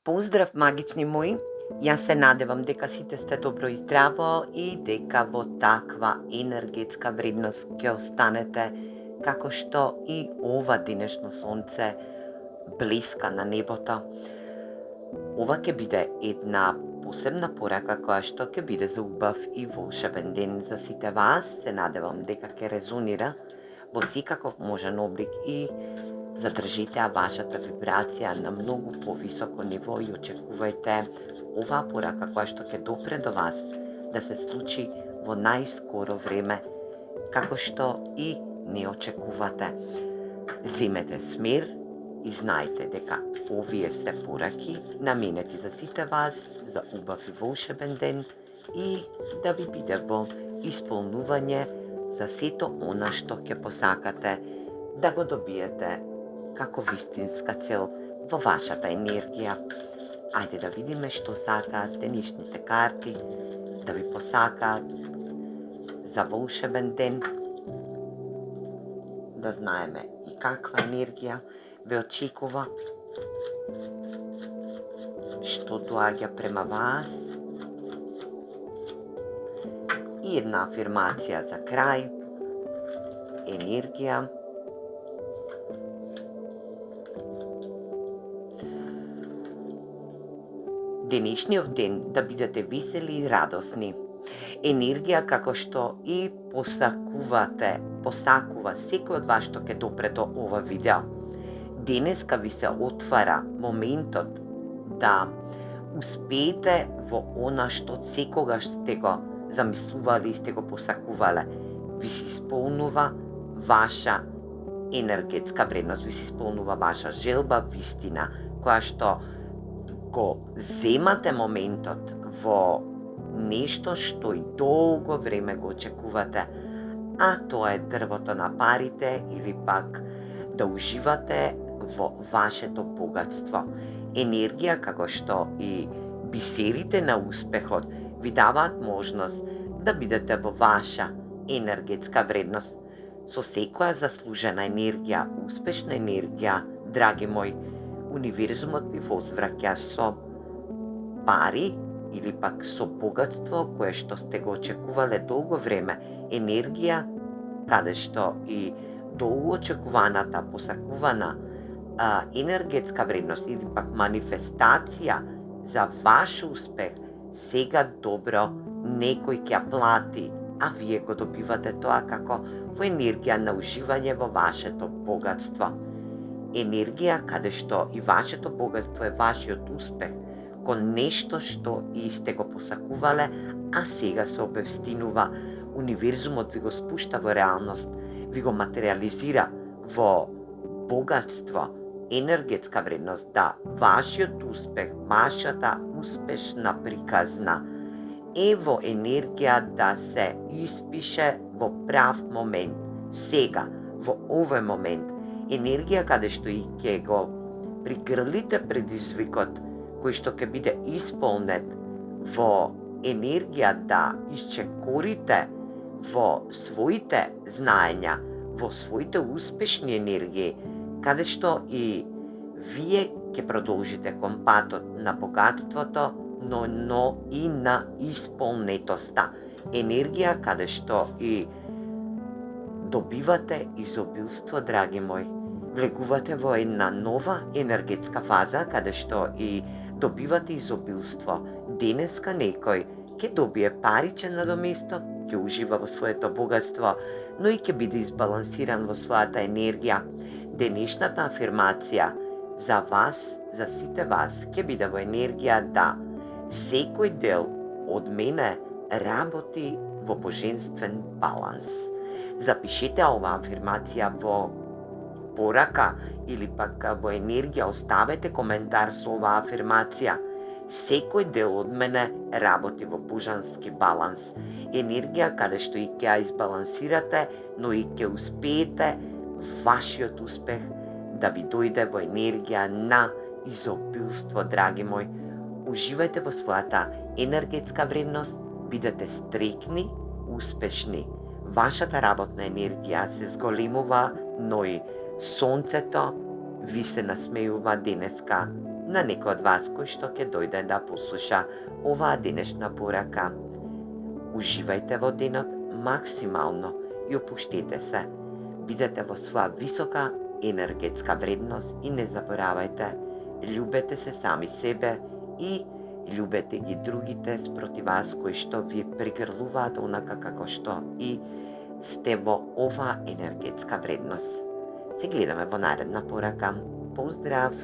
Поздрав, магични мои! Јас се надевам дека сите сте добро и здраво и дека во таква енергетска вредност ќе останете како што и ова денешно сонце блеска на небото. Ова ќе биде една посебна порака која што ќе биде за убав и волшебен ден за сите вас. Се надевам дека ќе резонира во секаков можен облик и задржите вашата вибрација на многу повисоко ниво и очекувајте оваа порака која што ќе допре до вас да се случи во најскоро време, како што и не очекувате. Земете смир и знаете дека овие се пораки наменети за сите вас, за убав и волшебен ден и да ви биде во исполнување за сето она што ќе посакате да го добиете како вистинска цел во вашата енергија. Ајде да видиме што сакаат денешните карти да ви посакаат за волшебен ден, да знаеме и каква енергија ве очекува, што доаѓа према вас и една афирмација за крај, енергија. Денешниот ден да бидете весели и радосни. Енергија како што и посакува секој од вас што ќе допре до ова видео. Денеска ви се отвара моментот да успеете во она што секогаш сте го замислували и сте го посакувале. Ви се исполнува ваша енергетска вредност, ви се исполнува ваша желба, вистина, која што го земате моментот во нешто што и долго време го очекувате, а тоа е дрвото на парите или пак да уживате во вашето богатство. Енергија како што и бисерите на успехот ви даваат можност да бидете во ваша енергетска вредност. Со секоја заслужена енергија, успешна енергија, драги мои, универзумот ви возвраќа со пари или пак со богатство кое што сте го очекувале долго време, енергија каде што и долго очекуваната, посакувана енергетска вредност или пак манифестација за ваш успех, сега добро некој ќе ја плати, а вие го добивате тоа како во енергија на уживање во вашето богатство. Енергија каде што и вашето богатство е вашиот успех кон нешто што и сте го посакувале, а сега се обвестинува. Универзумот ви го спушта во реалност, ви го материализира во богатство, енергетска вредност, да вашиот успех, вашата успешна приказна е во енергија да се испише во прав момент, сега, во овој момент. Енергија каде што и ќе го пригрлите предизвикот кој што ќе биде исполнет во енергија да исчекорите во своите знаења, во своите успешни енергии, каде што и вие ќе продолжите кон патот на богатството, но и на исполнетоста. Енергија каде што и добивате изобилство, драги мои. Влегувате во една нова енергетска фаза, каде што и добивате изобилство. Денеска некој ќе добие паричен надоместок, ќе ужива во своето богатство, но и ќе биде избалансиран во својата енергија. Денешната афирмација за вас, за сите вас, ќе биде во енергија да секој дел од мене работи во божествен баланс. Запишете оваа афирмација во порака или пак во енергија, оставете коментар со оваа афирмација. Секој дел од мене работи во божански баланс. Енергија каде што и ќе ја избалансирате, но и ќе успеете вашиот успех да ви дојде во енергија на изобилство, драги мои. Уживајте во својата енергетска вредност, бидете стрекни, успешни. Вашата работна енергија се зголемува, но и сонцето ви се насмејува денеска на некој од вас кој што ќе дојде да послуша оваа денешна порака. Уживајте во денот максимално и опуштете се. Бидете во своја висока енергетска вредност и не заборавајте, љубете се сами себе и љубете ги другите спроти вас кои што ви пригрлуваат онака како што и сте во оваа енергетска вредност. Се гледаме во наредна порака. Поздрав!